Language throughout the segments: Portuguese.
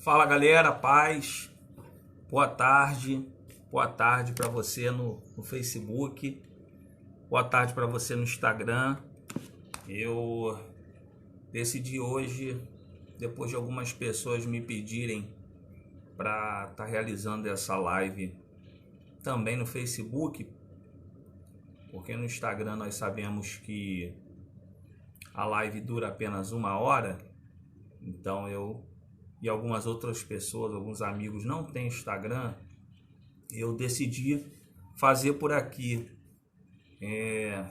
Fala galera, paz, boa tarde para você no Facebook, boa tarde para você no Instagram. Eu decidi hoje, depois de algumas pessoas me pedirem para estar realizando essa live também no Facebook, porque no Instagram nós sabemos que a live dura apenas 1 hora, então eu e algumas outras pessoas, alguns amigos não têm Instagram, eu decidi fazer por aqui.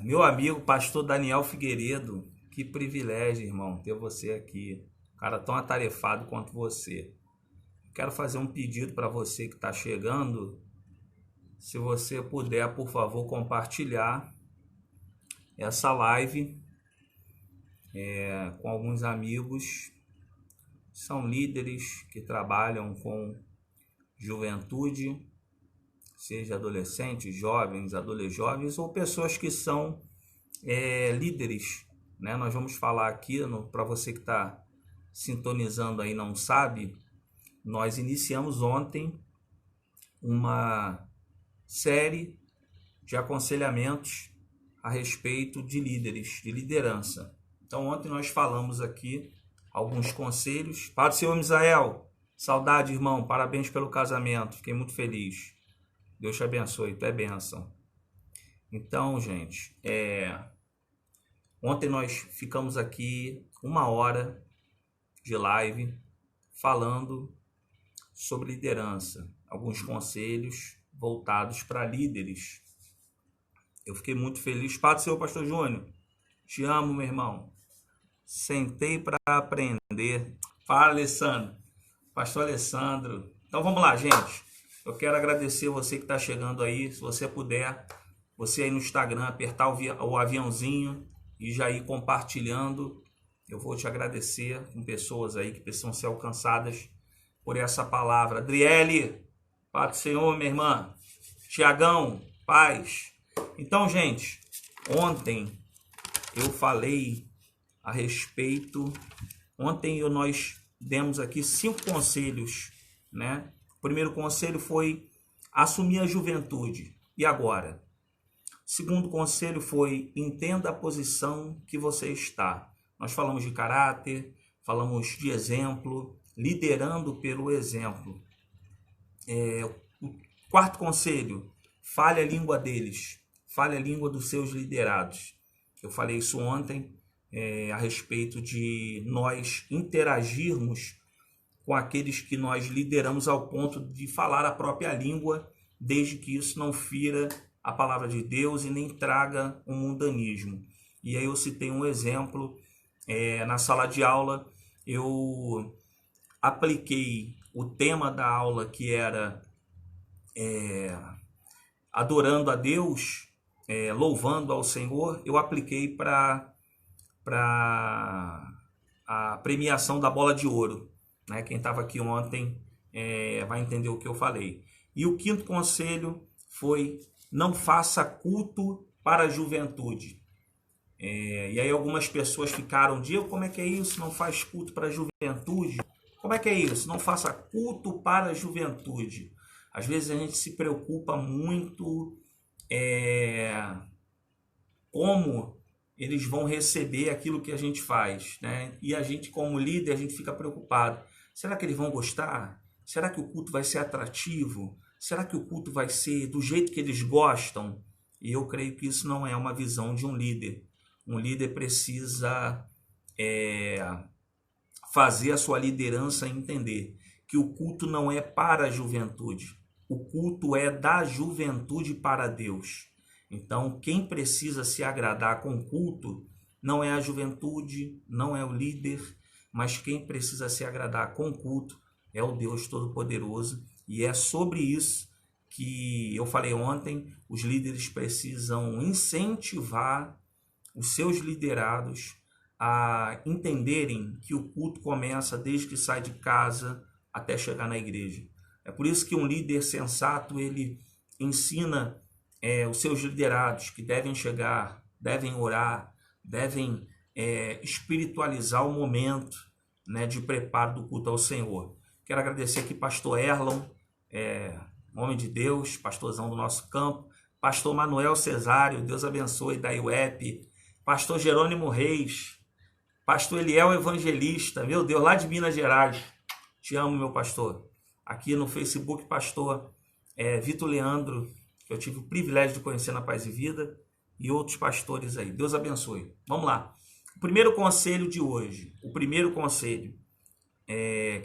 Meu amigo pastor Daniel Figueiredo, que privilégio, irmão, ter você aqui, cara tão atarefado quanto você. Quero fazer um pedido para você que está chegando, se você puder, por favor, compartilhar essa live com alguns amigos. São líderes que trabalham com juventude, seja adolescentes, jovens, adolescentes ou pessoas que são líderes, né? Nós vamos falar aqui, para você que está sintonizando aí não sabe, nós iniciamos ontem uma série de aconselhamentos a respeito de líderes, de liderança. Então ontem nós falamos aqui alguns conselhos. Padre Senhor Misael, saudade, irmão, parabéns pelo casamento, fiquei muito feliz. Deus te abençoe, tu é bênção. Então, gente, ontem nós ficamos aqui 1 hora de live falando sobre liderança, alguns conselhos voltados para líderes. Eu fiquei muito feliz. Padre Senhor Pastor Júnior, te amo, meu irmão. Sentei para aprender. Fala, Alessandro. Pastor Alessandro. Então vamos lá, gente. Eu quero agradecer você que está chegando aí. Se você puder, você aí no Instagram, apertar o aviãozinho e já ir compartilhando. Eu vou te agradecer com pessoas aí que precisam ser alcançadas por essa palavra. Adriele, Pai do Senhor, minha irmã. Tiagão, paz. Então, gente, ontem eu falei a respeito. Ontem nós demos aqui 5 conselhos, né? O primeiro conselho foi assumir a juventude. E agora? O segundo conselho foi entenda a posição que você está. Nós falamos de caráter, falamos de exemplo, liderando pelo exemplo. O quarto conselho, fale a língua deles, fale a língua dos seus liderados. Eu falei isso ontem. A respeito de nós interagirmos com aqueles que nós lideramos ao ponto de falar a própria língua, desde que isso não fira a palavra de Deus e nem traga um mundanismo. E aí eu citei um exemplo, na sala de aula eu apliquei o tema da aula que era adorando a Deus, louvando ao Senhor, eu apliquei para a premiação da bola de ouro, né? Quem estava aqui ontem vai entender o que eu falei. E o quinto conselho foi: não faça culto para a juventude. E aí algumas pessoas ficaram, Diego, como é que é isso? Não faz culto para a juventude? Como é que é isso? Não faça culto para a juventude. Às vezes a gente se preocupa muito como eles vão receber aquilo que a gente faz, né? E a gente, como líder, a gente fica preocupado. Será que eles vão gostar? Será que o culto vai ser atrativo? Será que o culto vai ser do jeito que eles gostam? E eu creio que isso não é uma visão de um líder. Um líder precisa fazer a sua liderança entender que o culto não é para a juventude. O culto é da juventude para Deus. Então, quem precisa se agradar com o culto não é a juventude, não é o líder, mas quem precisa se agradar com o culto é o Deus Todo-Poderoso. E é sobre isso que eu falei ontem, os líderes precisam incentivar os seus liderados a entenderem que o culto começa desde que sai de casa até chegar na igreja. É por isso que um líder sensato, ele ensina os seus liderados que devem chegar devem orar, devem espiritualizar o momento, né, de preparo do culto ao Senhor. Quero agradecer aqui pastor Erlon, homem de Deus, pastorzão do nosso campo, pastor Manuel Cesário, Deus abençoe, da IUEP, pastor Jerônimo Reis, pastor Eliel Evangelista, meu Deus, lá de Minas Gerais, te amo, meu pastor. Aqui no Facebook, pastor Vitor Leandro, que eu tive o privilégio de conhecer na Paz e Vida, e outros pastores aí. Deus abençoe. Vamos lá. O primeiro conselho de hoje, o primeiro conselho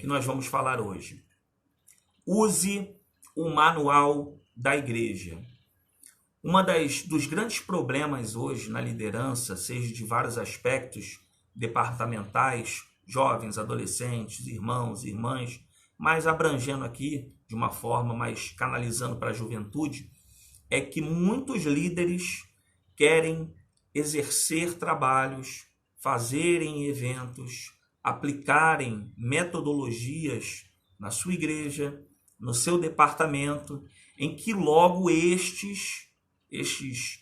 que nós vamos falar hoje. Use o manual da igreja. Dos grandes problemas hoje na liderança, seja de vários aspectos departamentais, jovens, adolescentes, irmãos, irmãs, mas abrangendo aqui de uma forma mais canalizando para a juventude, é que muitos líderes querem exercer trabalhos, fazerem eventos, aplicarem metodologias na sua igreja, no seu departamento, em que logo estes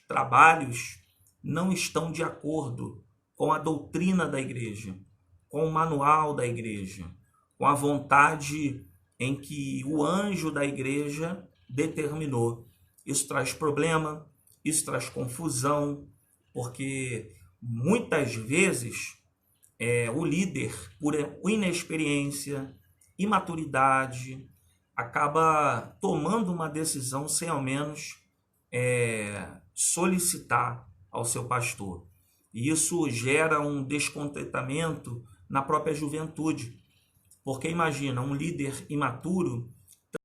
trabalhos não estão de acordo com a doutrina da igreja, com o manual da igreja, com a vontade em que o anjo da igreja determinou. Isso traz problema, isso traz confusão, porque muitas vezes o líder, por inexperiência, imaturidade, acaba tomando uma decisão sem ao menos solicitar ao seu pastor. E isso gera um descontentamento na própria juventude. Porque imagina, um líder imaturo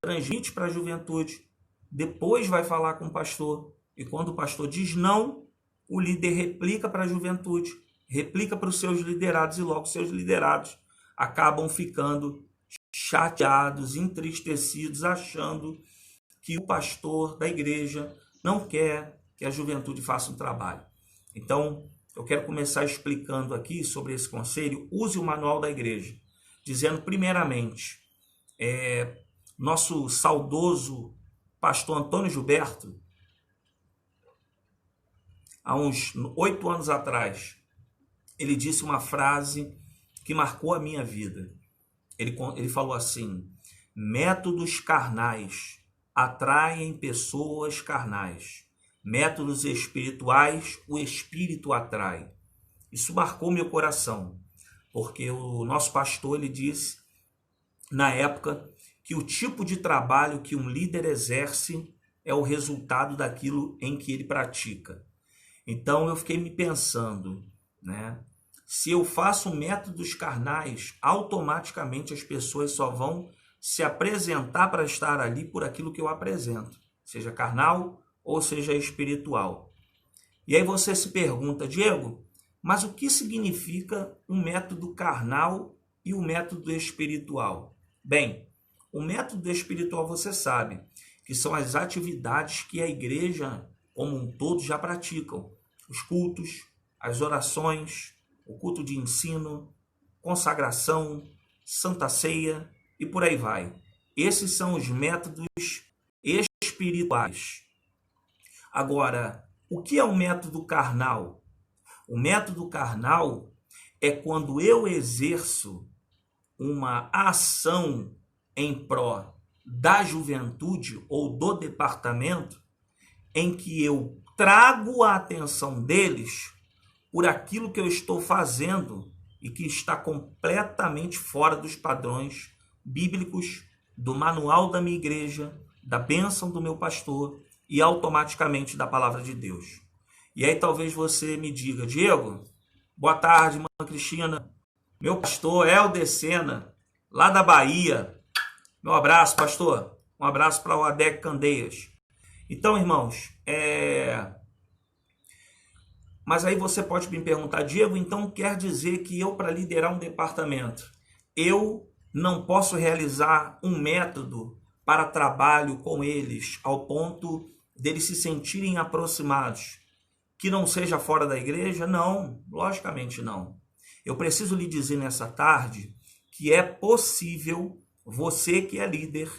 transmite para a juventude, depois vai falar com o pastor, e quando o pastor diz não, o líder replica para a juventude, replica para os seus liderados, e logo seus liderados acabam ficando chateados, entristecidos, achando que o pastor da igreja não quer que a juventude faça um trabalho. Então, eu quero começar explicando aqui sobre esse conselho. Use o manual da igreja, dizendo primeiramente, nosso saudoso pastor Antônio Gilberto, há uns 8 anos atrás, ele disse uma frase que marcou a minha vida. Ele falou assim: métodos carnais atraem pessoas carnais. Métodos espirituais, o espírito atrai. Isso marcou meu coração, porque o nosso pastor, ele disse, na época, que o tipo de trabalho que um líder exerce é o resultado daquilo em que ele pratica. Então eu fiquei me pensando, né? Se eu faço métodos carnais, automaticamente as pessoas só vão se apresentar para estar ali por aquilo que eu apresento, seja carnal ou seja espiritual. E aí você se pergunta, Diego, mas o que significa um método carnal e o método espiritual? Bem, o método espiritual você sabe que são as atividades que a igreja como um todo já praticam. Os cultos, as orações, o culto de ensino, consagração, santa ceia e por aí vai. Esses são os métodos espirituais. Agora, o que é um método carnal? O método carnal é quando eu exerço uma ação em pró da juventude ou do departamento em que eu trago a atenção deles por aquilo que eu estou fazendo e que está completamente fora dos padrões bíblicos, do manual da minha igreja, da bênção do meu pastor e automaticamente da palavra de Deus. E aí talvez você me diga, Diego, boa tarde, irmã Cristina, meu pastor Helder Sena, lá da Bahia. Meu abraço, pastor. Um abraço para o Adec Candeias. Então, irmãos, mas aí você pode me perguntar, Diego, então quer dizer que eu, para liderar um departamento, eu não posso realizar um método para trabalho com eles ao ponto deles se sentirem aproximados, que não seja fora da igreja? Não, logicamente não. Eu preciso lhe dizer nessa tarde que é possível, você que é líder,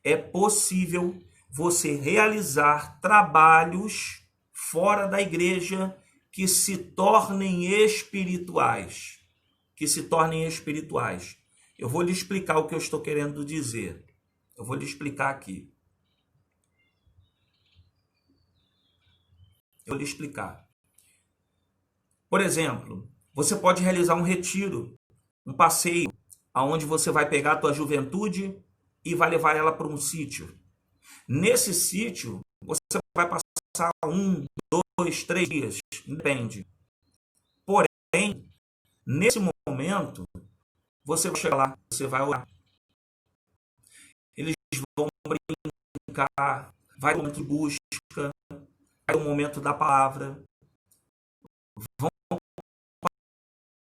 é possível você realizar trabalhos fora da igreja que se tornem espirituais. Que se tornem espirituais. Eu vou lhe explicar o que eu estou querendo dizer. Eu vou lhe explicar aqui. Eu vou lhe explicar. Por exemplo, você pode realizar um retiro, um passeio, onde você vai pegar a tua juventude e vai levar ela para um sítio. Nesse sítio, você vai passar 1, 2, 3 dias, depende. Porém, nesse momento, você vai chegar lá, você vai orar. Eles vão brincar, vai ter um momento de busca, vai ter um momento da palavra, vão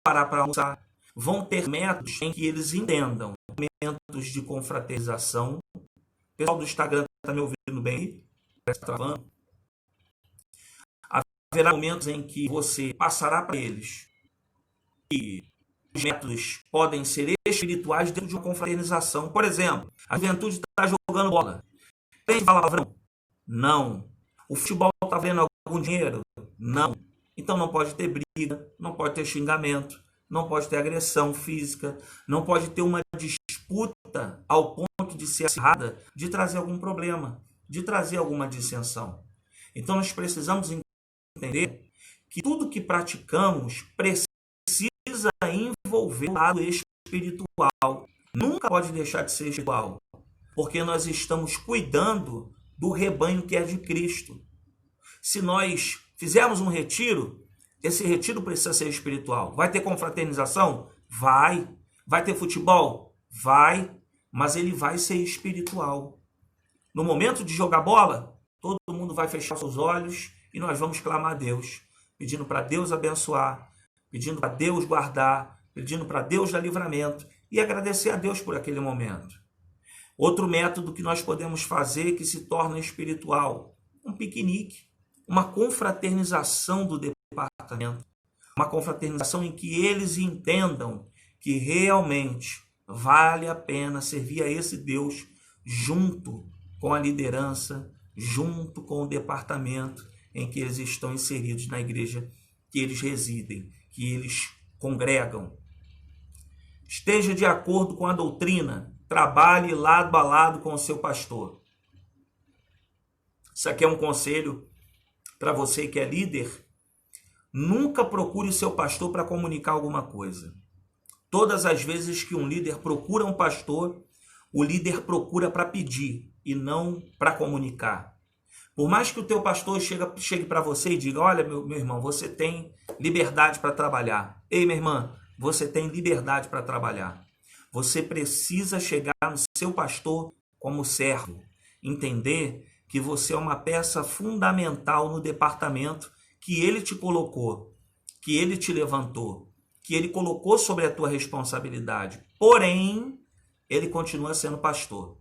parar para almoçar, vão ter métodos em que eles entendam, momentos de confraternização. O pessoal do Instagram está me ouvindo bem? Está travando? Haverá momentos em que você passará para eles que os métodos podem ser espirituais dentro de uma confraternização. Por exemplo, a juventude está jogando bola. Tem palavrão? Não. O futebol está vendo algum dinheiro? Não. Então não pode ter briga, não pode ter xingamento, não pode ter agressão física, não pode ter uma disputa ao ponto de ser acirrada, de trazer algum problema, de trazer alguma dissensão. Então nós precisamos entender que tudo que praticamos precisa envolver o lado espiritual. Nunca pode deixar de ser espiritual, porque nós estamos cuidando do rebanho que é de Cristo. Se nós fizermos um retiro, esse retiro precisa ser espiritual. Vai ter confraternização? Vai. Vai ter futebol? Vai. Mas ele vai ser espiritual. No momento de jogar bola, todo mundo vai fechar seus olhos e nós vamos clamar a Deus, pedindo para Deus abençoar, pedindo para Deus guardar, pedindo para Deus dar livramento e agradecer a Deus por aquele momento. Outro método que nós podemos fazer que se torna espiritual, um piquenique, uma confraternização do departamento, uma confraternização em que eles entendam que realmente vale a pena servir a esse Deus junto com a liderança, junto com o departamento em que eles estão inseridos na igreja que eles residem, que eles congregam. Esteja de acordo com a doutrina, trabalhe lado a lado com o seu pastor. Isso aqui é um conselho para você que é líder. Nunca procure o seu pastor para comunicar alguma coisa. Todas as vezes que um líder procura um pastor, o líder procura para pedir e não para comunicar. Por mais que o teu pastor chegue para você e diga, olha, meu irmão, você tem liberdade para trabalhar. Ei, minha irmã, você tem liberdade para trabalhar. Você precisa chegar no seu pastor como servo. Entender que você é uma peça fundamental no departamento que ele te colocou, que ele te levantou, que ele colocou sobre a tua responsabilidade. Porém, ele continua sendo pastor.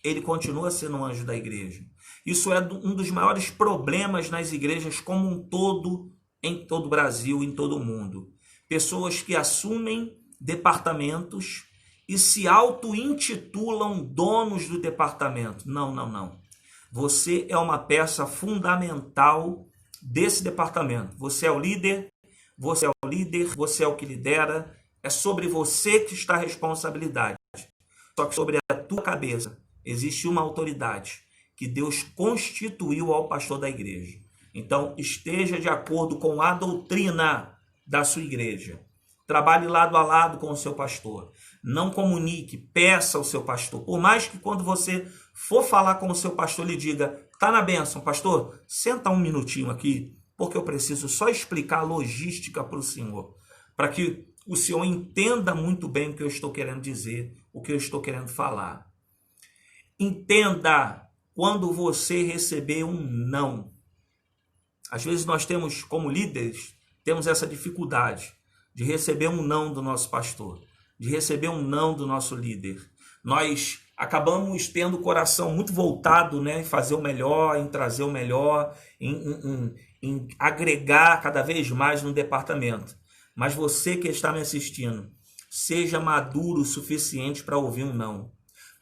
Ele continua sendo um anjo da igreja. Isso é um dos maiores problemas nas igrejas como um todo, em todo o Brasil, em todo o mundo. Pessoas que assumem departamentos e se auto-intitulam donos do departamento. Não, não, não. Você é uma peça fundamental desse departamento. Você é o líder, você é o que lidera. É sobre você que está a responsabilidade. Só que sobre a tua cabeça existe uma autoridade que Deus constituiu ao pastor da igreja. Então, esteja de acordo com a doutrina da sua igreja. Trabalhe lado a lado com o seu pastor. Não comunique, peça ao seu pastor. Por mais que quando você for falar com o seu pastor, lhe diga, tá na bênção, pastor, senta um minutinho aqui, porque eu preciso só explicar a logística para o senhor, para que o senhor entenda muito bem o que eu estou querendo dizer, o que eu estou querendo falar. Entenda quando você receber um não. Às vezes nós temos, como líderes, temos essa dificuldade de receber um não do nosso pastor, de receber um não do nosso líder. Nós acabamos tendo o coração muito voltado, né, em fazer o melhor, em trazer o melhor, em agregar cada vez mais no departamento. Mas você que está me assistindo, seja maduro o suficiente para ouvir um não.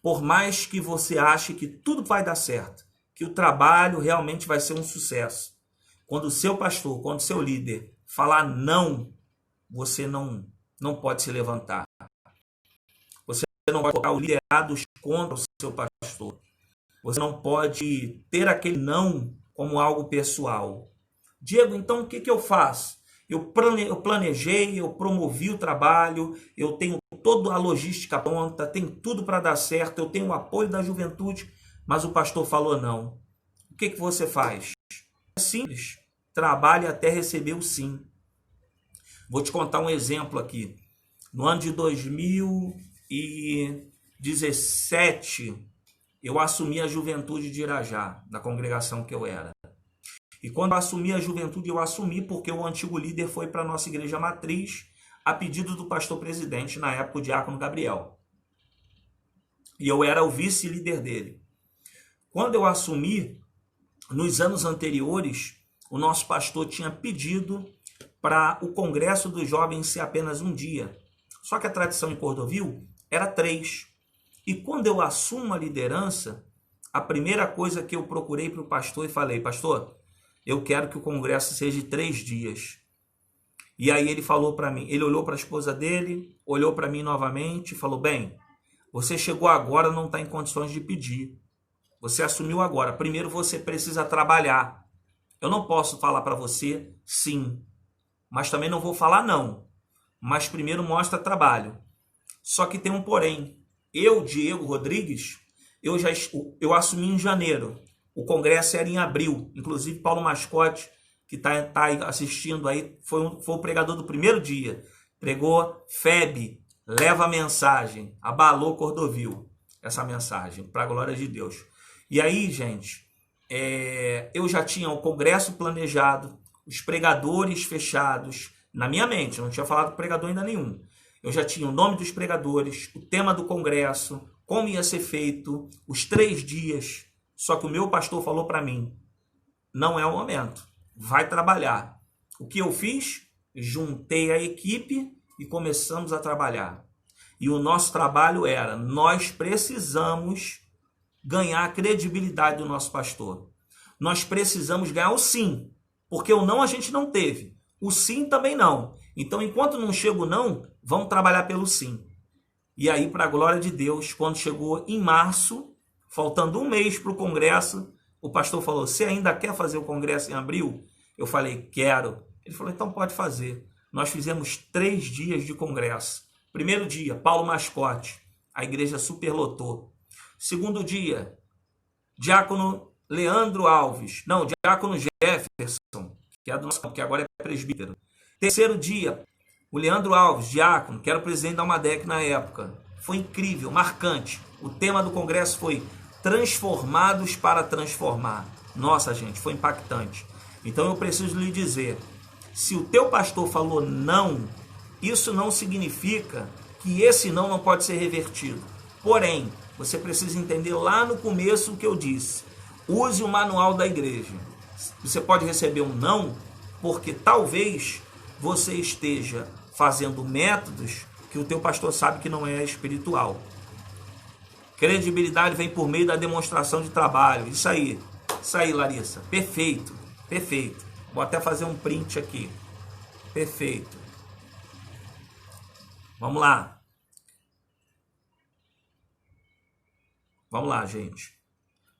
Por mais que você ache que tudo vai dar certo, que o trabalho realmente vai ser um sucesso, Quando o seu pastor, quando o seu líder falar não, você não pode se levantar. Você não pode colocar os liderados contra o seu pastor. Você não pode ter aquele não como algo pessoal. Diego, então o que eu faço? Eu planejei, eu promovi o trabalho, eu tenho toda a logística pronta, tem tudo para dar certo, eu tenho o apoio da juventude, mas o pastor falou não. O que você faz? É simples. Trabalhe até receber o sim. Vou te contar um exemplo aqui. No ano de 2017, eu assumi a juventude de Irajá, da congregação que eu era. E quando eu assumi a juventude, eu assumi porque o antigo líder foi para a nossa igreja matriz, a pedido do pastor-presidente, na época o diácono Gabriel. E eu era o vice-líder dele. Quando eu assumi, nos anos anteriores, o nosso pastor tinha pedido para o congresso dos jovens ser apenas um dia. Só que a tradição em Cordovil era 3. E quando eu assumo a liderança, a primeira coisa que eu procurei para o pastor e falei, pastor, eu quero que o congresso seja de 3 dias. E aí ele falou para mim, ele olhou para a esposa dele, olhou para mim novamente e falou, bem, você chegou agora, não está em condições de pedir. Você assumiu agora. Primeiro você precisa trabalhar. Eu não posso falar para você sim, mas também não vou falar não. Mas primeiro mostra trabalho. Só que tem um porém. Eu, Diego Rodrigues, eu assumi em janeiro. O congresso era em abril. Inclusive Paulo Mascote, que está assistindo aí, foi o pregador do primeiro dia. Pregou Febe, leva a mensagem. Abalou Cordovil essa mensagem, para a glória de Deus. E aí, gente, eu já tinha o congresso planejado, os pregadores fechados na minha mente. Eu não tinha falado com pregador ainda nenhum. Eu já tinha o nome dos pregadores, o tema do congresso, como ia ser feito, os 3 dias. Só que o meu pastor falou para mim, não é o momento, vai trabalhar. O que eu fiz? Juntei a equipe e começamos a trabalhar. E o nosso trabalho era, nós precisamos ganhar a credibilidade do nosso pastor. Nós precisamos ganhar o sim, porque o não a gente não teve. O sim também não. Então, enquanto não chega o não, vamos trabalhar pelo sim. E aí, para a glória de Deus, quando chegou em março, faltando um mês para o congresso, o pastor falou, você ainda quer fazer o congresso em abril? Eu falei, quero. Ele falou, então pode fazer. Nós fizemos 3 dias de congresso. Primeiro dia, Paulo Mascote, a igreja superlotou. Segundo dia, diácono Leandro Alves, não, diácono Jefferson, que é do nosso, que agora é presbítero. Terceiro dia, o Leandro Alves, diácono, que era o presidente da Almadec na época. Foi incrível, marcante. O tema do congresso foi Transformados para Transformar. Nossa, gente, foi impactante. Então eu preciso lhe dizer, se o teu pastor falou não, isso não significa que esse não pode ser revertido. Porém, você precisa entender lá no começo o que eu disse. Use o manual da igreja. Você pode receber um não, porque talvez você esteja fazendo métodos que o teu pastor sabe que não é espiritual. Credibilidade vem por meio da demonstração de trabalho. Isso aí, Larissa. Perfeito, perfeito. Vou até fazer um print aqui. Perfeito. Vamos lá. Vamos lá, gente.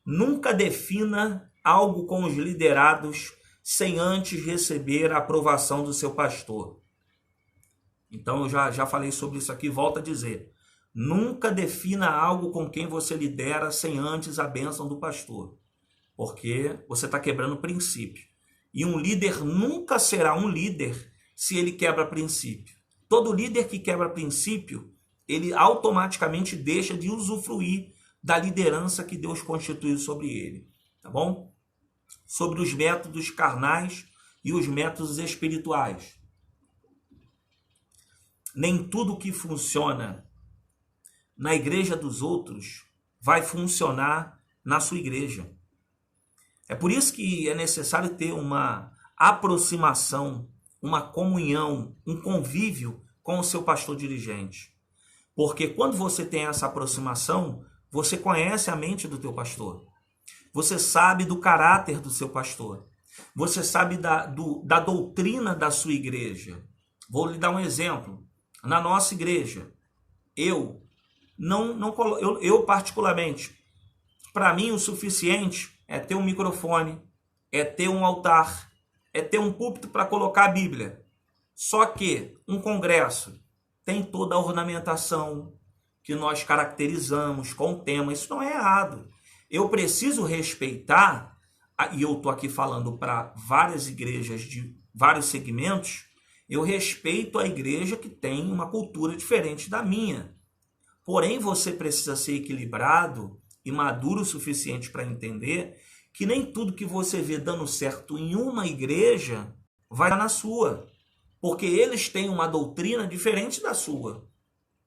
Nunca defina algo com os liderados sem antes receber a aprovação do seu pastor. Então, eu já falei sobre isso aqui, volto a dizer. Nunca defina algo com quem você lidera sem antes a bênção do pastor. Porque você está quebrando princípio. E um líder nunca será um líder se ele quebra princípio. Todo líder que quebra princípio, ele automaticamente deixa de usufruir da liderança que Deus constituiu sobre ele. Tá bom? Sobre os métodos carnais e os métodos espirituais. Nem tudo que funciona na igreja dos outros vai funcionar na sua igreja. É por isso que é necessário ter uma aproximação, uma comunhão, um convívio com o seu pastor dirigente. Porque quando você tem essa aproximação, você conhece a mente do teu pastor. Você sabe do caráter do seu pastor. Você sabe da doutrina da sua igreja. Vou lhe dar um exemplo. Na nossa igreja, eu particularmente, para mim o suficiente é ter um microfone, é ter um altar, é ter um púlpito para colocar a Bíblia. Só que um congresso tem toda a ornamentação que nós caracterizamos com o tema. Isso não é errado. Eu preciso respeitar, e eu estou aqui falando para várias igrejas de vários segmentos, eu respeito a igreja que tem uma cultura diferente da minha. Porém, você precisa ser equilibrado e maduro o suficiente para entender que nem tudo que você vê dando certo em uma igreja vai dar na sua. Porque eles têm uma doutrina diferente da sua.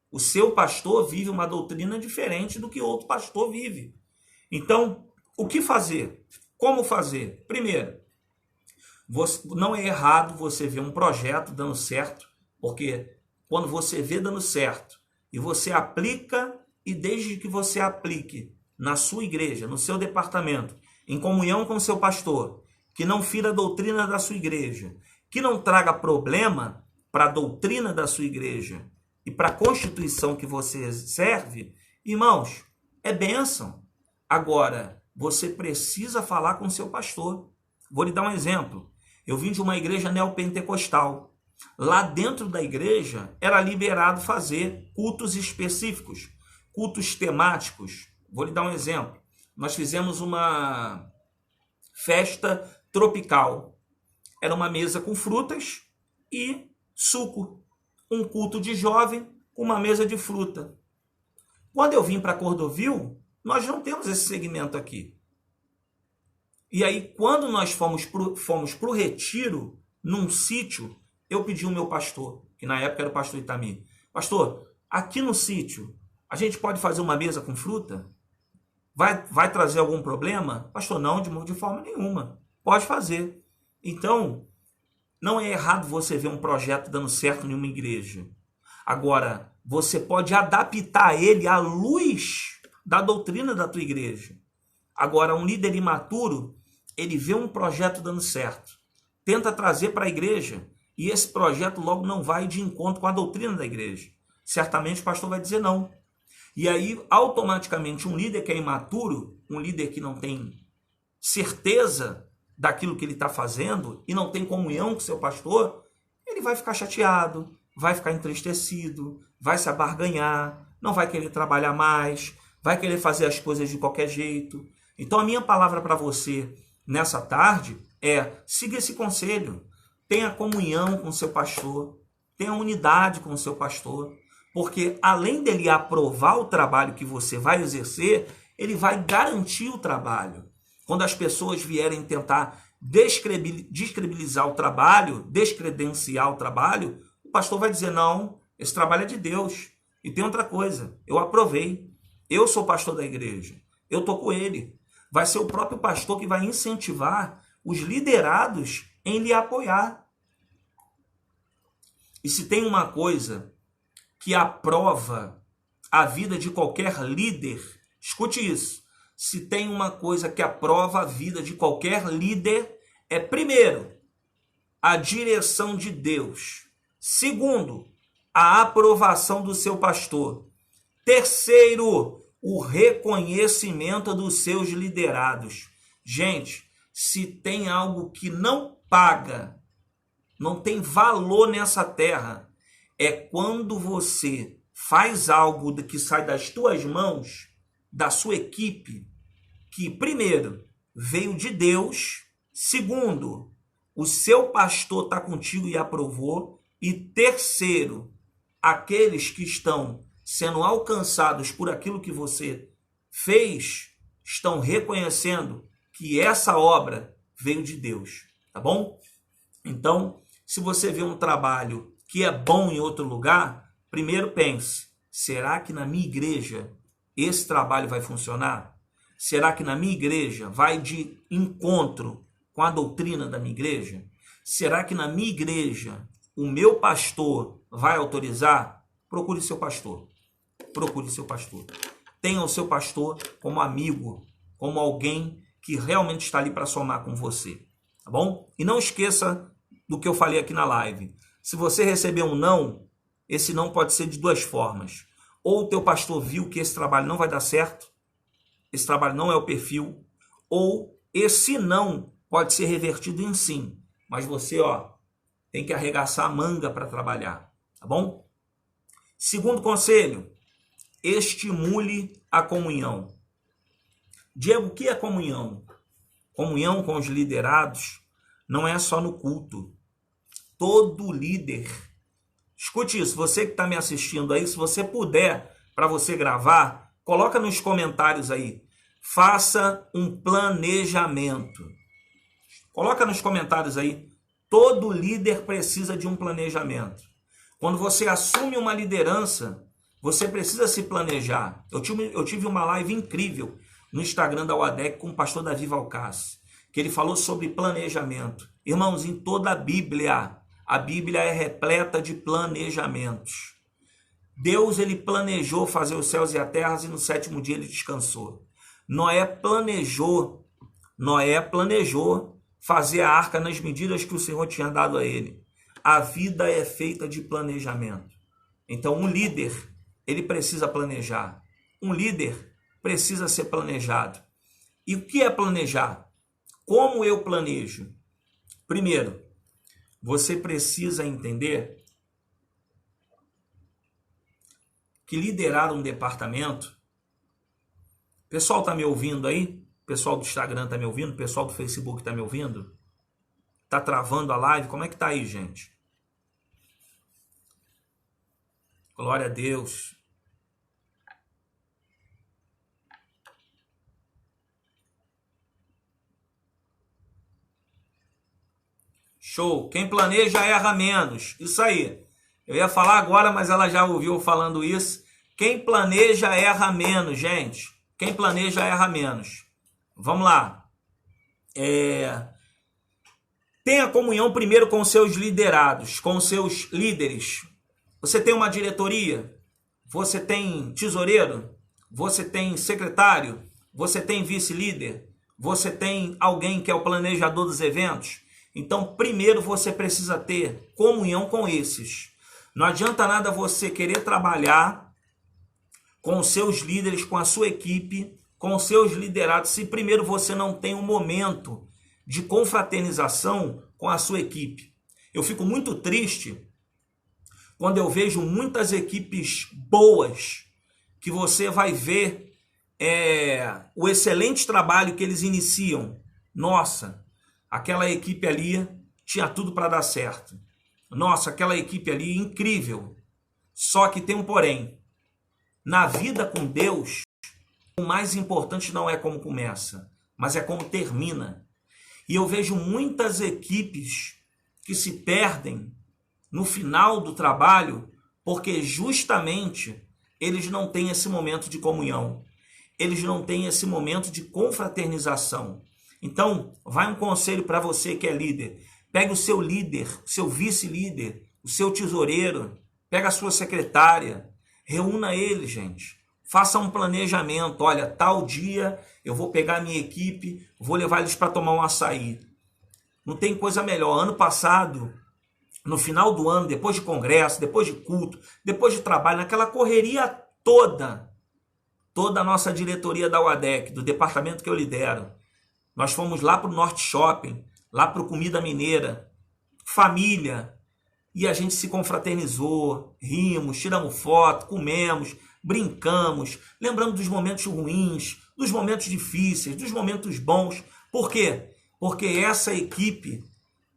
O seu pastor vive uma doutrina diferente do que outro pastor vive. Então, o que fazer? Como fazer? Primeiro, não é errado você ver um projeto dando certo, porque quando você vê dando certo e você aplica, e desde que você aplique na sua igreja, no seu departamento, em comunhão com o seu pastor, que não fira a doutrina da sua igreja, que não traga problema para a doutrina da sua igreja e para a constituição que você serve, irmãos, é bênção. Agora, você precisa falar com o seu pastor. Vou lhe dar um exemplo. Eu vim de uma igreja neopentecostal. Lá dentro da igreja era liberado fazer cultos específicos, cultos temáticos. Vou lhe dar um exemplo. Nós fizemos uma festa tropical. Era uma mesa com frutas e suco. Um culto de jovem com uma mesa de fruta. Quando eu vim para Cordovil, nós não temos esse segmento aqui. E aí, quando nós fomos para o retiro, num sítio, eu pedi ao meu pastor, que na época era o pastor Itamir. Pastor, aqui no sítio, a gente pode fazer uma mesa com fruta? Vai trazer algum problema? Pastor, não, de forma nenhuma. Pode fazer. Então, não é errado você ver um projeto dando certo em uma igreja. Agora, você pode adaptar ele à luz da doutrina da tua igreja. Agora, um líder imaturo, ele vê um projeto dando certo, tenta trazer para a igreja, e esse projeto logo não vai de encontro com a doutrina da igreja. Certamente o pastor vai dizer não. E aí, automaticamente, um líder que é imaturo, um líder que não tem certeza daquilo que ele está fazendo e não tem comunhão com o seu pastor, ele vai ficar chateado, vai ficar entristecido, vai se abarganhar, não vai querer trabalhar mais, vai querer fazer as coisas de qualquer jeito. Então a minha palavra para você nessa tarde é: siga esse conselho, tenha comunhão com o seu pastor, tenha unidade com o seu pastor, porque além dele aprovar o trabalho que você vai exercer, ele vai garantir o trabalho. Quando as pessoas vierem tentar descredibilizar o trabalho, descredenciar o trabalho, o pastor vai dizer: não, esse trabalho é de Deus. E tem outra coisa, eu aprovei, eu sou pastor da igreja, eu estou com ele. Vai ser o próprio pastor que vai incentivar os liderados em lhe apoiar. E se tem uma coisa que aprova a vida de qualquer líder, escute isso. Se tem uma coisa que aprova a vida de qualquer líder, é, primeiro, a direção de Deus. Segundo, a aprovação do seu pastor. Terceiro, o reconhecimento dos seus liderados. Gente, se tem algo que não paga, não tem valor nessa terra, é quando você faz algo que sai das tuas mãos, da sua equipe, que primeiro, veio de Deus, segundo, o seu pastor está contigo e aprovou, e terceiro, aqueles que estão sendo alcançados por aquilo que você fez, estão reconhecendo que essa obra veio de Deus, tá bom? Então, se você vê um trabalho que é bom em outro lugar, primeiro pense: será que na minha igreja esse trabalho vai funcionar? Será que na minha igreja vai de encontro com a doutrina da minha igreja? Será que na minha igreja o meu pastor vai autorizar? Procure seu pastor. Procure seu pastor. Tenha o seu pastor como amigo, como alguém que realmente está ali para somar com você. tá bom? E não esqueça do que eu falei aqui na live. Se você receber um não, esse não pode ser de duas formas. Ou o teu pastor viu que esse trabalho não vai dar certo, esse trabalho não é o perfil, ou esse não pode ser revertido em sim. Mas você, tem que arregaçar a manga para trabalhar, tá bom? Segundo conselho, estimule a comunhão. Diego, o que é comunhão? Comunhão com os liderados não é só no culto. Todo líder, escute isso, você que está me assistindo aí, se você puder, para você gravar, coloca nos comentários aí, faça um planejamento. Coloca nos comentários aí, todo líder precisa de um planejamento. Quando você assume uma liderança, você precisa se planejar. Eu tive uma live incrível no Instagram da UADEC com o pastor Davi Valcassi, que ele falou sobre planejamento. Irmãos, em toda a Bíblia é repleta de planejamentos. Deus, ele planejou fazer os céus e a terra e no sétimo dia ele descansou. Noé planejou fazer a arca nas medidas que o Senhor tinha dado a ele. A vida é feita de planejamento. Então, um líder, ele precisa planejar. Um líder precisa ser planejado. E o que é planejar? Como eu planejo? Primeiro, você precisa entender que liderar um departamento... Pessoal está me ouvindo aí? Pessoal do Instagram está me ouvindo? Pessoal do Facebook está me ouvindo? Está travando a live? Como é que está aí, gente? Glória a Deus. Show. Quem planeja erra menos. Isso aí. Eu ia falar agora, mas ela já ouviu falando isso. Quem planeja erra menos, gente. Quem planeja erra menos. Vamos lá. Tenha comunhão primeiro com os seus liderados, com os seus líderes. Você tem uma diretoria? Você tem tesoureiro? Você tem secretário? Você tem vice-líder? Você tem alguém que é o planejador dos eventos? Então, primeiro você precisa ter comunhão com esses. Não adianta nada você querer trabalhar com os seus líderes, com a sua equipe, com os seus liderados, se primeiro você não tem um momento de confraternização com a sua equipe. Eu fico muito triste quando eu vejo muitas equipes boas, que você vai ver o excelente trabalho que eles iniciam. Nossa, aquela equipe ali tinha tudo para dar certo. Nossa, aquela equipe ali incrível. Só que tem um porém. Na vida com Deus, o mais importante não é como começa, mas é como termina. E eu vejo muitas equipes que se perdem no final do trabalho porque justamente eles não têm esse momento de comunhão. Eles não têm esse momento de confraternização. Então, vai um conselho para você que é líder. Pegue o seu líder, o seu vice-líder, o seu tesoureiro, pega a sua secretária, reúna eles, gente. Faça um planejamento. Olha, tal dia eu vou pegar a minha equipe, vou levar eles para tomar um açaí. Não tem coisa melhor. Ano passado, no final do ano, depois de congresso, depois de culto, depois de trabalho, naquela correria toda a nossa diretoria da UADEC, do departamento que eu lidero, nós fomos lá para o Norte Shopping, lá para o Comida Mineira, família, e a gente se confraternizou, rimos, tiramos foto, comemos, brincamos, lembramos dos momentos ruins, dos momentos difíceis, dos momentos bons. Por quê? Porque essa equipe,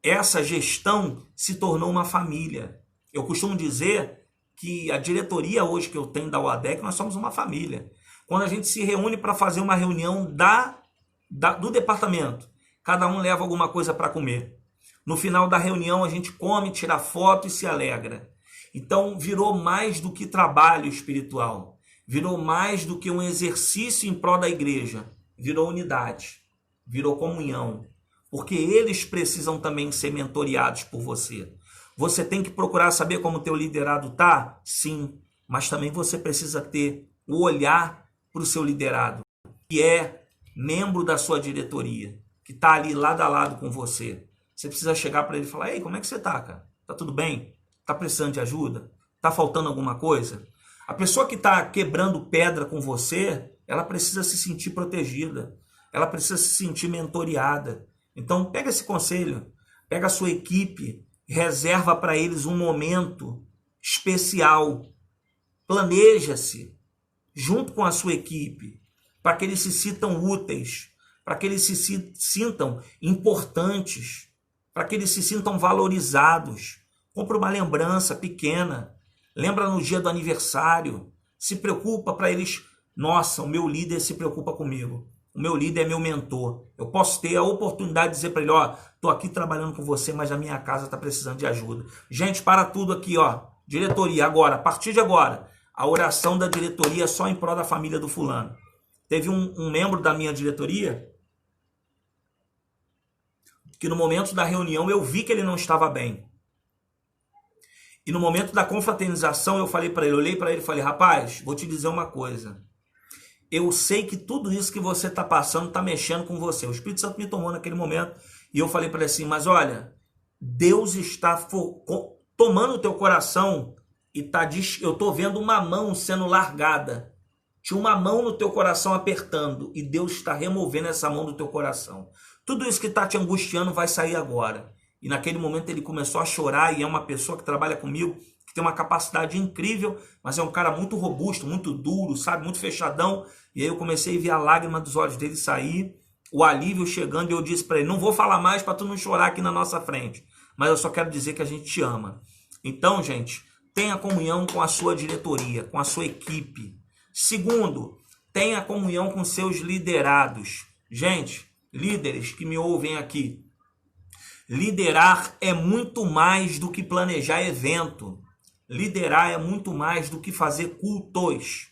essa gestão se tornou uma família. Eu costumo dizer que a diretoria hoje que eu tenho da UADEC, nós somos uma família. Quando a gente se reúne para fazer uma reunião do departamento, cada um leva alguma coisa para comer. No final da reunião a gente come, tira foto e se alegra. Então virou mais do que trabalho espiritual, virou mais do que um exercício em prol da igreja, virou unidade, virou comunhão, porque eles precisam também ser mentoreados por você. Você tem que procurar saber como o teu liderado está? Sim, mas também você precisa ter o olhar para o seu liderado, que é membro da sua diretoria, que está ali lado a lado com você. Você precisa chegar para ele e falar: ei, como é que você está, cara? Tá tudo bem? Tá precisando de ajuda? Tá faltando alguma coisa? A pessoa que está quebrando pedra com você, ela precisa se sentir protegida. Ela precisa se sentir mentoreada. Então, pega esse conselho, pega a sua equipe, reserva para eles um momento especial. Planeja-se junto com a sua equipe, para que eles se sintam úteis, para que eles se sintam importantes, para que eles se sintam valorizados. Compra uma lembrança pequena, lembra no dia do aniversário, se preocupa para eles. Nossa, o meu líder se preocupa comigo. O meu líder é meu mentor. Eu posso ter a oportunidade de dizer para ele: ó, tô aqui trabalhando com você, mas a minha casa está precisando de ajuda. Gente, para tudo aqui, ó. Diretoria, agora, a partir de agora, a oração da diretoria é só em prol da família do fulano. Teve um membro da minha diretoria que no momento da reunião eu vi que ele não estava bem. E no momento da confraternização eu falei para ele, olhei para ele e falei: rapaz, vou te dizer uma coisa. Eu sei que tudo isso que você está passando está mexendo com você. O Espírito Santo me tomou naquele momento e eu falei para ele assim: mas olha, Deus está tomando o teu coração e eu estou vendo uma mão sendo largada. Tinha uma mão no teu coração apertando e Deus está removendo essa mão do teu coração. Tudo isso que está te angustiando vai sair agora. E naquele momento ele começou a chorar, e é uma pessoa que trabalha comigo, que tem uma capacidade incrível, mas é um cara muito robusto, muito duro, sabe, muito fechadão. E aí eu comecei a ver a lágrima dos olhos dele sair, o alívio chegando, e eu disse para ele: não vou falar mais para tu não chorar aqui na nossa frente, mas eu só quero dizer que a gente te ama. Então, gente, tenha comunhão com a sua diretoria, com a sua equipe. Segundo, tenha comunhão com seus liderados. Gente, líderes que me ouvem aqui, liderar é muito mais do que planejar evento. Liderar é muito mais do que fazer cultos.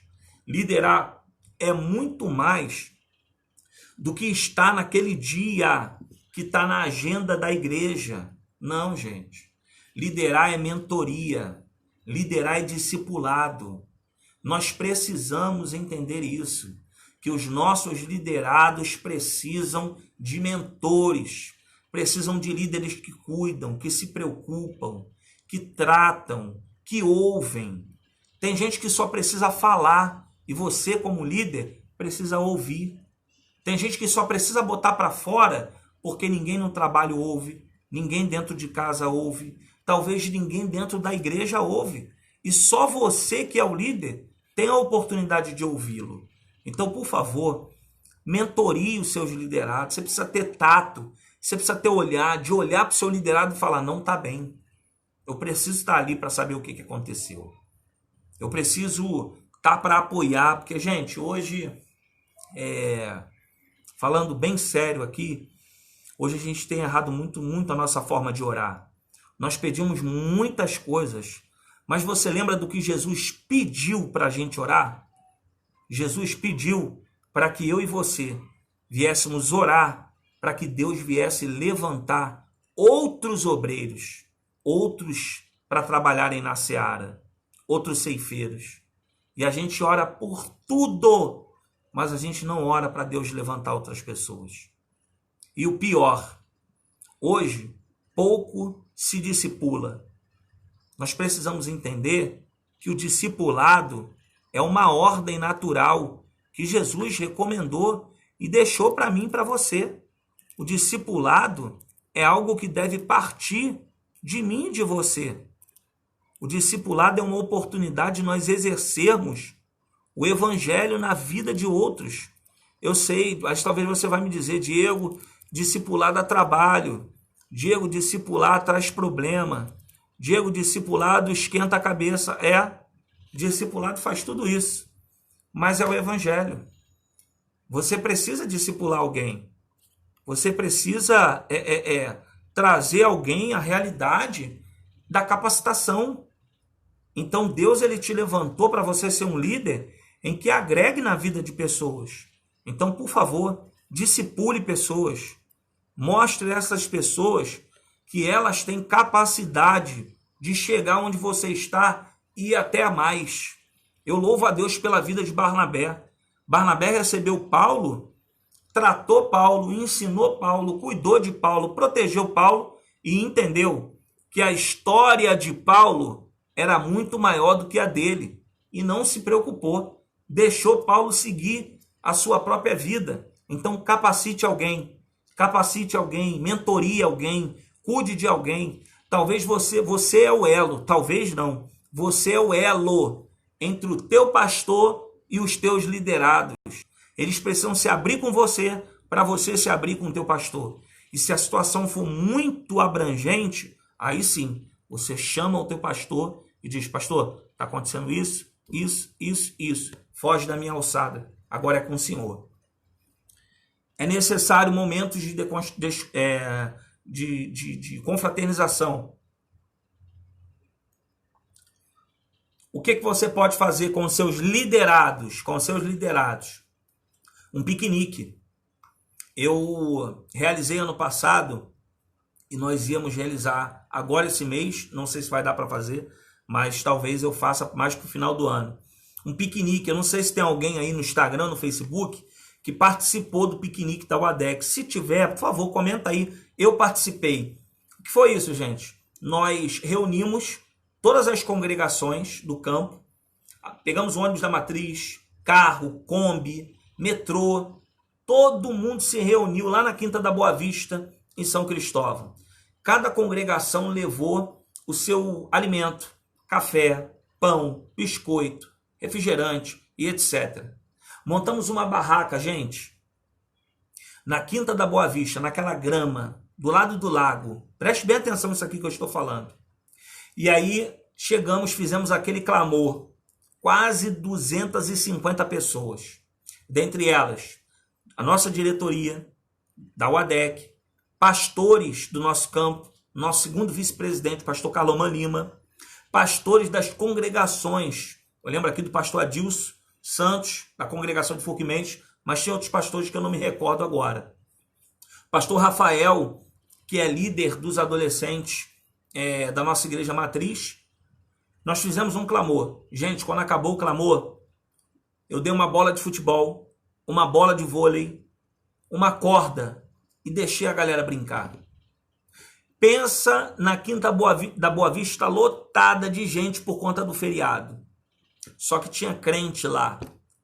Liderar é muito mais do que estar naquele dia que está na agenda da igreja. Não, gente. Liderar é mentoria. Liderar é discipulado. Nós precisamos entender isso, que os nossos liderados precisam de mentores, precisam de líderes que cuidam, que se preocupam, que tratam, que ouvem. Tem gente que só precisa falar e você, como líder, precisa ouvir. Tem gente que só precisa botar para fora porque ninguém no trabalho ouve, ninguém dentro de casa ouve, talvez ninguém dentro da igreja ouve. E só você, que é o líder, tem a oportunidade de ouvi-lo. Então, por favor, mentorie os seus liderados. Você precisa ter tato, você precisa ter olhar, de olhar para o seu liderado e falar: não está bem. Eu preciso estar ali para saber o que aconteceu. Eu preciso estar para apoiar, porque, gente, hoje, falando bem sério aqui, hoje a gente tem errado muito a nossa forma de orar. Nós pedimos muitas coisas, mas você lembra do que Jesus pediu para a gente orar? Jesus pediu para que eu e você viéssemos orar, para que Deus viesse levantar outros obreiros, outros para trabalharem na seara, outros ceifeiros. E a gente ora por tudo, mas a gente não ora para Deus levantar outras pessoas. E o pior, hoje pouco se discipula. Nós precisamos entender que o discipulado é uma ordem natural que Jesus recomendou e deixou para mim e para você. O discipulado é algo que deve partir de mim e de você. O discipulado é uma oportunidade de nós exercermos o evangelho na vida de outros. Eu sei, mas talvez você vai me dizer: Diego, discipular dá trabalho. Diego, discipular traz problema. Diego, discipulado esquenta a cabeça. Discipulado faz tudo isso. Mas é o evangelho. Você precisa discipular alguém. Você precisa trazer alguém à realidade da capacitação. Então Deus, ele te levantou para você ser um líder em que agregue na vida de pessoas. Então, por favor, discipule pessoas. Mostre a essas pessoas que elas têm capacidade de chegar onde você está e até mais. Eu louvo a Deus pela vida de Barnabé. Barnabé recebeu Paulo tratou Paulo, ensinou Paulo, cuidou de Paulo, protegeu Paulo e entendeu que a história de Paulo era muito maior do que a dele e não se preocupou, deixou Paulo seguir a sua própria vida. Então capacite alguém, mentorie alguém, cuide de alguém. Talvez você é o elo, talvez não, você é o elo entre o teu pastor e os teus liderados. Eles precisam se abrir com você para você se abrir com o teu pastor. E se a situação for muito abrangente, aí sim, você chama o teu pastor e diz: pastor, está acontecendo isso, isso. Foge da minha alçada, agora é com o Senhor. É necessário momentos de confraternização. O que você pode fazer com os seus liderados? Um piquenique. Eu realizei ano passado e nós íamos realizar agora esse mês, não sei se vai dar para fazer, mas talvez eu faça mais para o final do ano. Um piquenique, eu não sei se tem alguém aí no Instagram, no Facebook, que participou do piquenique da UADEC. Se tiver, por favor, comenta aí. Eu participei. O que foi isso, gente? Nós reunimos todas as congregações do campo, pegamos o ônibus da matriz, carro, Kombi, metrô, todo mundo se reuniu lá na Quinta da Boa Vista, em São Cristóvão. Cada congregação levou o seu alimento, café, pão, biscoito, refrigerante e etc. Montamos uma barraca, gente, na Quinta da Boa Vista, naquela grama, do lado do lago. Preste bem atenção nisso aqui que eu estou falando. E aí chegamos, fizemos aquele clamor. Quase 250 pessoas. Dentre elas, a nossa diretoria da UADEC, pastores do nosso campo, nosso segundo vice-presidente, pastor Carloman Lima, pastores das congregações. Eu lembro aqui do pastor Adilson Santos, da congregação de Forquimentos, mas tinha outros pastores que eu não me recordo agora. Pastor Rafael, que é líder dos adolescentes da nossa igreja matriz. Nós fizemos um clamor. Gente, quando acabou o clamor, eu dei uma bola de futebol, uma bola de vôlei, uma corda e deixei a galera brincar. Pensa na Quinta da Boa Vista lotada de gente por conta do feriado. Só que tinha crente lá,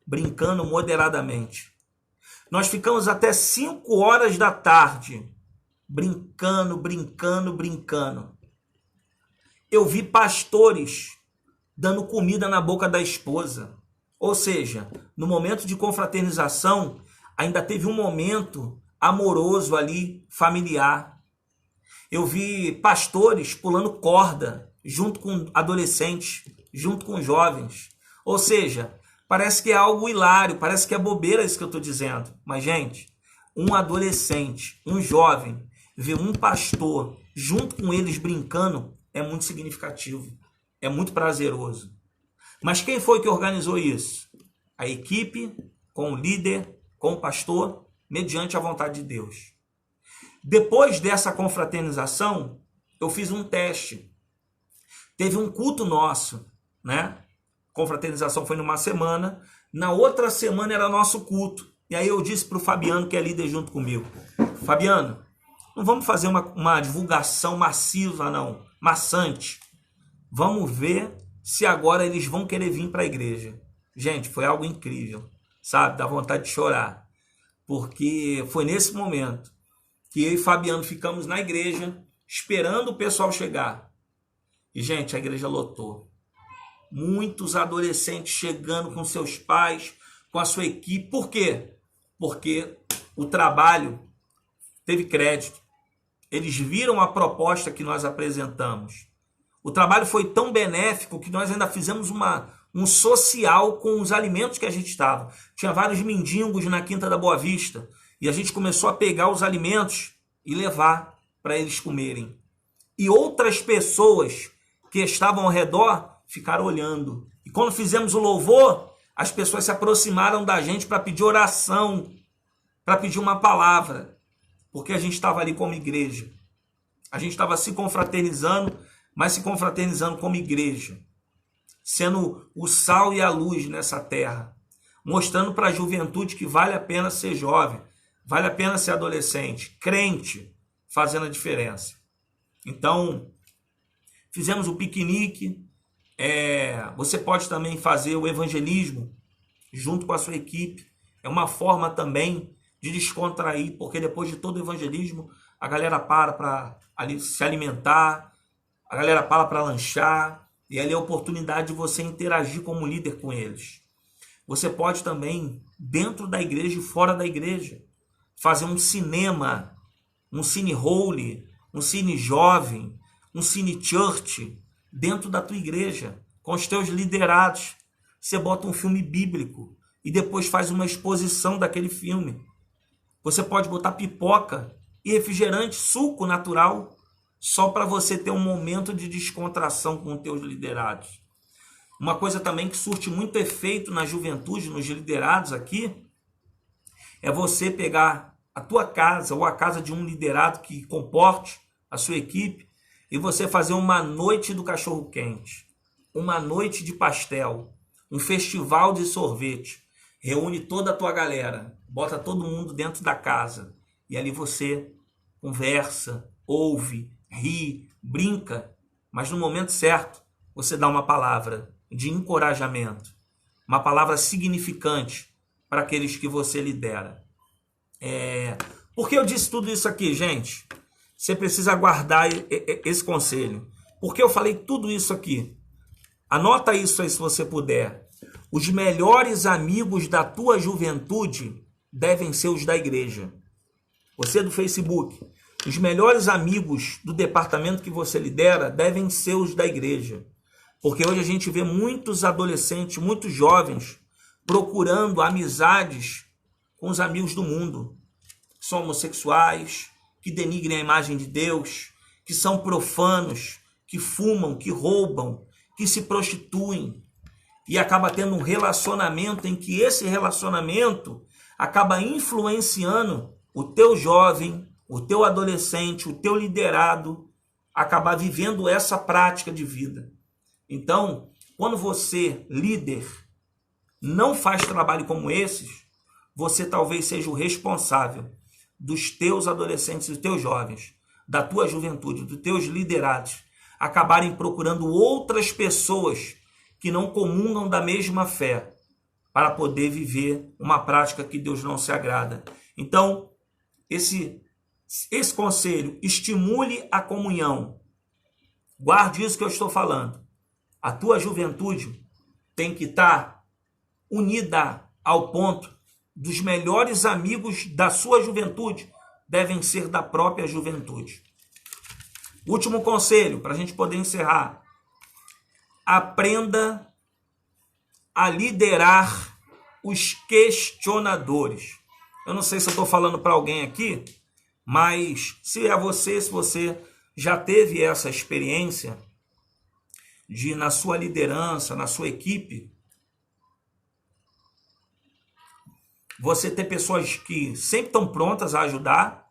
brincando moderadamente. Nós ficamos até 5 horas da tarde, brincando. Eu vi pastores dando comida na boca da esposa. Ou seja, no momento de confraternização, ainda teve um momento amoroso ali, familiar. Eu vi pastores pulando corda, junto com adolescentes, junto com jovens. Ou seja, parece que é algo hilário, parece que é bobeira isso que eu estou dizendo. Mas, gente, um adolescente, um jovem, ver um pastor junto com eles brincando é muito significativo, é muito prazeroso. Mas quem foi que organizou isso? A equipe, com o líder, com o pastor, mediante a vontade de Deus. Depois dessa confraternização, eu fiz um teste. Teve um culto nosso, né? Confraternização foi numa semana, na outra semana era nosso culto. E aí eu disse para o Fabiano, que é líder junto comigo: Fabiano, não vamos fazer uma divulgação massiva, não, maçante. Vamos ver se agora eles vão querer vir para a igreja. Gente, foi algo incrível, sabe? Dá vontade de chorar. Porque foi nesse momento que eu e Fabiano ficamos na igreja, esperando o pessoal chegar. E, gente, a igreja lotou. Muitos adolescentes chegando com seus pais, com a sua equipe. Por quê? Porque o trabalho teve crédito. Eles viram a proposta que nós apresentamos. O trabalho foi tão benéfico que nós ainda fizemos um social com os alimentos que a gente estava. Tinha vários mendigos na Quinta da Boa Vista. E a gente começou a pegar os alimentos e levar para eles comerem. E outras pessoas que estavam ao redor ficaram olhando. E quando fizemos o louvor, as pessoas se aproximaram da gente para pedir oração, para pedir uma palavra, porque a gente estava ali como igreja. A gente estava se confraternizando, mas se confraternizando como igreja, sendo o sal e a luz nessa terra, mostrando para a juventude que vale a pena ser jovem, Vale a pena ser adolescente, crente, fazendo a diferença. Então, fizemos o piquenique. Você pode também fazer o evangelismo junto com a sua equipe. É uma forma também de descontrair, porque depois de todo o evangelismo, a galera para se alimentar, a galera para lanchar, e ali é a oportunidade de você interagir como líder com eles. Você pode também, dentro da igreja e fora da igreja, fazer um cinema, um cine holy, um cine jovem, um cine church, dentro da tua igreja, com os teus liderados. Você bota um filme bíblico e depois faz uma exposição daquele filme. Você pode botar pipoca e refrigerante, suco natural, só para você ter um momento de descontração com os teus liderados. Uma coisa também que surte muito efeito na juventude, nos liderados aqui, é você pegar a tua casa ou a casa de um liderado que comporte a sua equipe e você fazer uma noite do cachorro-quente, uma noite de pastel, um festival de sorvete. Reúne toda a tua galera, bota todo mundo dentro da casa e ali você conversa, ouve, ri, brinca, mas no momento certo você dá uma palavra de encorajamento, uma palavra significante para aqueles que você lidera. Por que eu disse tudo isso aqui, gente? Você precisa guardar esse conselho. Por que eu falei tudo isso aqui? Anota isso aí se você puder. Os melhores amigos da tua juventude devem ser os da igreja. Você do Facebook. Os melhores amigos do departamento que você lidera devem ser os da igreja. Porque hoje a gente vê muitos adolescentes, muitos jovens, procurando amizades com os amigos do mundo. Que são homossexuais, que denigrem a imagem de Deus, que são profanos, que fumam, que roubam, que se prostituem. E acaba tendo um relacionamento em que esse relacionamento acaba influenciando o teu jovem, o teu adolescente, o teu liderado, acabar vivendo essa prática de vida. Então, quando você, líder, não faz trabalho como esses, você talvez seja o responsável dos teus adolescentes e dos teus jovens, da tua juventude, dos teus liderados, acabarem procurando outras pessoas que não comungam da mesma fé para poder viver uma prática que Deus não se agrada. Então, esse conselho, estimule a comunhão. Guarde isso que eu estou falando. A tua juventude tem que estar unida ao ponto dos melhores amigos da sua juventude devem ser da própria juventude. Último conselho, para a gente poder encerrar. Aprenda a liderar os questionadores. Eu não sei se eu estou falando para alguém aqui, mas se é você, se você já teve essa experiência de, na sua liderança, na sua equipe, você ter pessoas que sempre estão prontas a ajudar,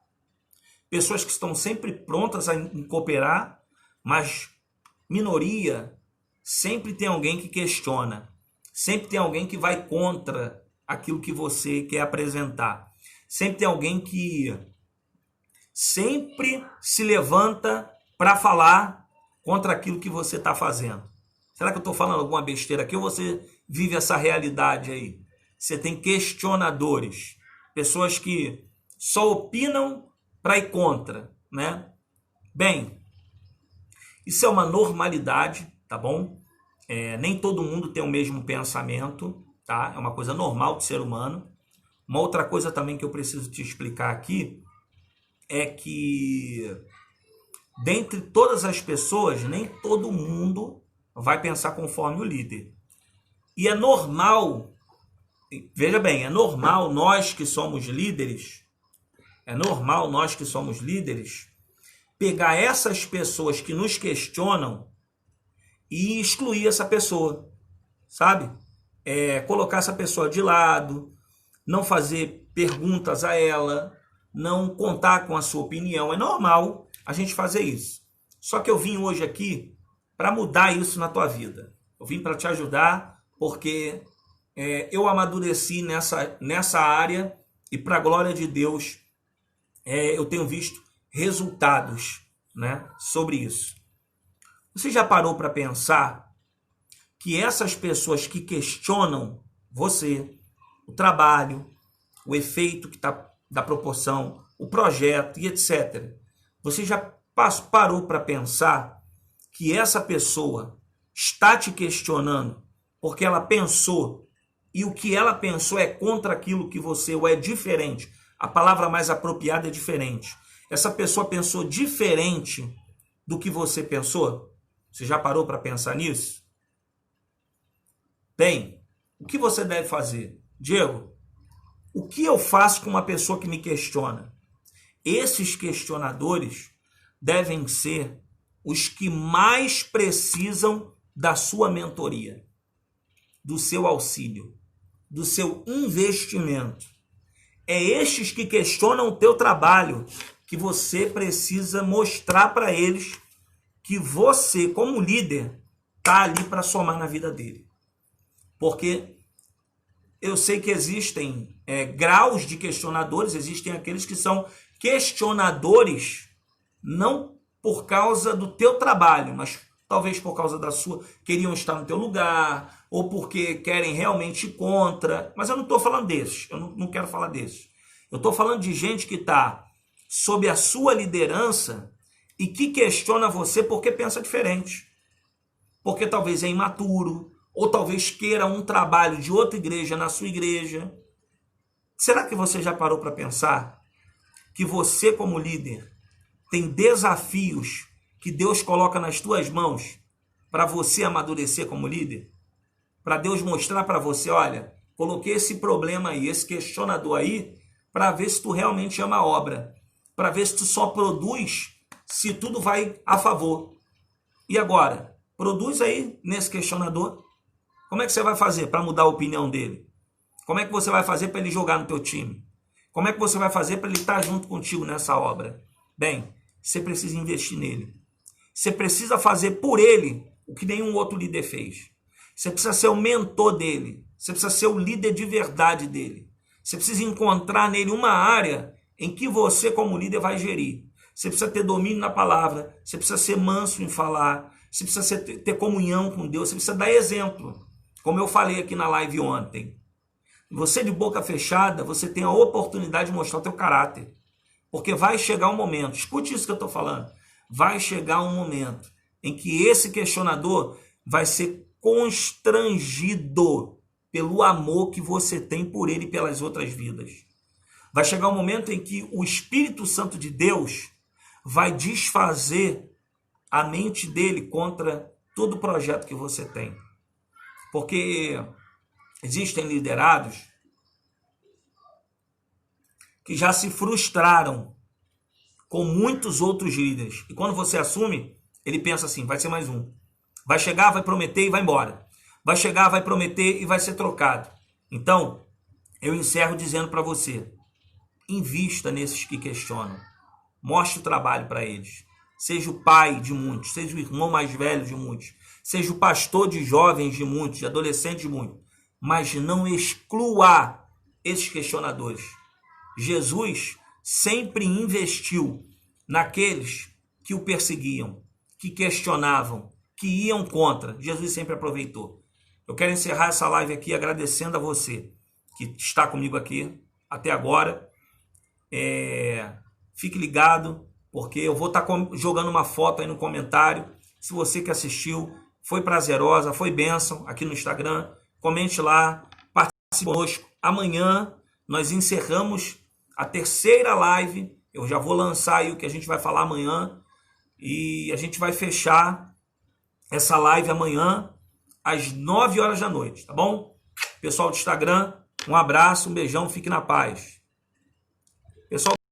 pessoas que estão sempre prontas a cooperar, mas minoria, sempre tem alguém que questiona, sempre tem alguém que vai contra aquilo que você quer apresentar, sempre tem alguém que sempre se levanta para falar contra aquilo que você está fazendo. Será que eu estou falando alguma besteira aqui ou você vive essa realidade aí? Você tem questionadores, pessoas que só opinam para ir contra, né? Bem, isso é uma normalidade, tá bom? Nem todo mundo tem o mesmo pensamento, tá? É uma coisa normal do ser humano. Uma outra coisa também que eu preciso te explicar aqui é que, dentre todas as pessoas, nem todo mundo vai pensar conforme o líder. E é normal, veja bem, é normal nós que somos líderes, pegar essas pessoas que nos questionam e excluir essa pessoa, sabe? Colocar essa pessoa de lado, não fazer perguntas a ela, não contar com a sua opinião. É normal a gente fazer isso. Só que eu vim hoje aqui para mudar isso na tua vida. Eu vim para te ajudar porque eu amadureci nessa área e para a glória de Deus, eu tenho visto resultados, né, sobre isso. Você já parou para pensar que essas pessoas que questionam você, o trabalho, o efeito que tá da proporção, o projeto e etc. Você já parou para pensar que essa pessoa está te questionando porque ela pensou e o que ela pensou é contra aquilo que você, ou é diferente. A palavra mais apropriada é diferente. Essa pessoa pensou diferente do que você pensou? Você já parou para pensar nisso? Bem, o que você deve fazer? Diego, o que eu faço com uma pessoa que me questiona? Esses questionadores devem ser os que mais precisam da sua mentoria, do seu auxílio, do seu investimento. É estes que questionam o teu trabalho que você precisa mostrar para eles que você, como líder, está ali para somar na vida dele. Porque eu sei que existem graus de questionadores, existem aqueles que são questionadores não por causa do teu trabalho, mas talvez por causa da sua, queriam estar no teu lugar, ou porque querem realmente ir contra. Mas eu não estou falando desses, eu não quero falar desses. Eu estou falando de gente que está sob a sua liderança e que questiona você porque pensa diferente. Porque talvez é imaturo, ou talvez queira um trabalho de outra igreja na sua igreja. Será que você já parou para pensar que você, como líder, tem desafios que Deus coloca nas tuas mãos para você amadurecer como líder? Para Deus mostrar para você, olha, coloquei esse problema aí, esse questionador aí, para ver se tu realmente ama a obra, para ver se tu só produz se tudo vai a favor. E agora, produz aí nesse questionador. Como é que você vai fazer para mudar a opinião dele? Como é que você vai fazer para ele jogar no teu time? Como é que você vai fazer para ele estar junto contigo nessa obra? Bem, você precisa investir nele. Você precisa fazer por ele o que nenhum outro líder fez. Você precisa ser o mentor dele. Você precisa ser o líder de verdade dele. Você precisa encontrar nele uma área em que você, como líder, vai gerir. Você precisa ter domínio na palavra. Você precisa ser manso em falar. Você precisa ter comunhão com Deus. Você precisa dar exemplo. Como eu falei aqui na live ontem. Você de boca fechada, você tem a oportunidade de mostrar o teu caráter. Porque vai chegar um momento, escute isso que eu estou falando, vai chegar um momento em que esse questionador vai ser constrangido pelo amor que você tem por ele e pelas outras vidas. Vai chegar um momento em que o Espírito Santo de Deus vai desfazer a mente dele contra todo o projeto que você tem. Porque existem liderados que já se frustraram com muitos outros líderes. E quando você assume, ele pensa assim, vai ser mais um. Vai chegar, vai prometer e vai embora. Vai chegar, vai prometer e vai ser trocado. Então, eu encerro dizendo para você, invista nesses que questionam. Mostre o trabalho para eles. Seja o pai de muitos, seja o irmão mais velho de muitos, seja o pastor de jovens de muitos, de adolescentes de muitos. Mas não exclua esses questionadores. Jesus sempre investiu naqueles que o perseguiam, que questionavam, que iam contra. Jesus sempre aproveitou. Eu quero encerrar essa live aqui agradecendo a você que está comigo aqui até agora. Fique ligado, porque eu vou estar jogando uma foto aí no comentário. Se você que assistiu, foi prazerosa, foi bênção aqui no Instagram, comente lá, participe conosco. Amanhã nós encerramos a terceira live. Eu já vou lançar aí o que a gente vai falar amanhã. E a gente vai fechar essa live amanhã às 9 horas da noite, tá bom? Pessoal do Instagram, um abraço, um beijão, fique na paz. Pessoal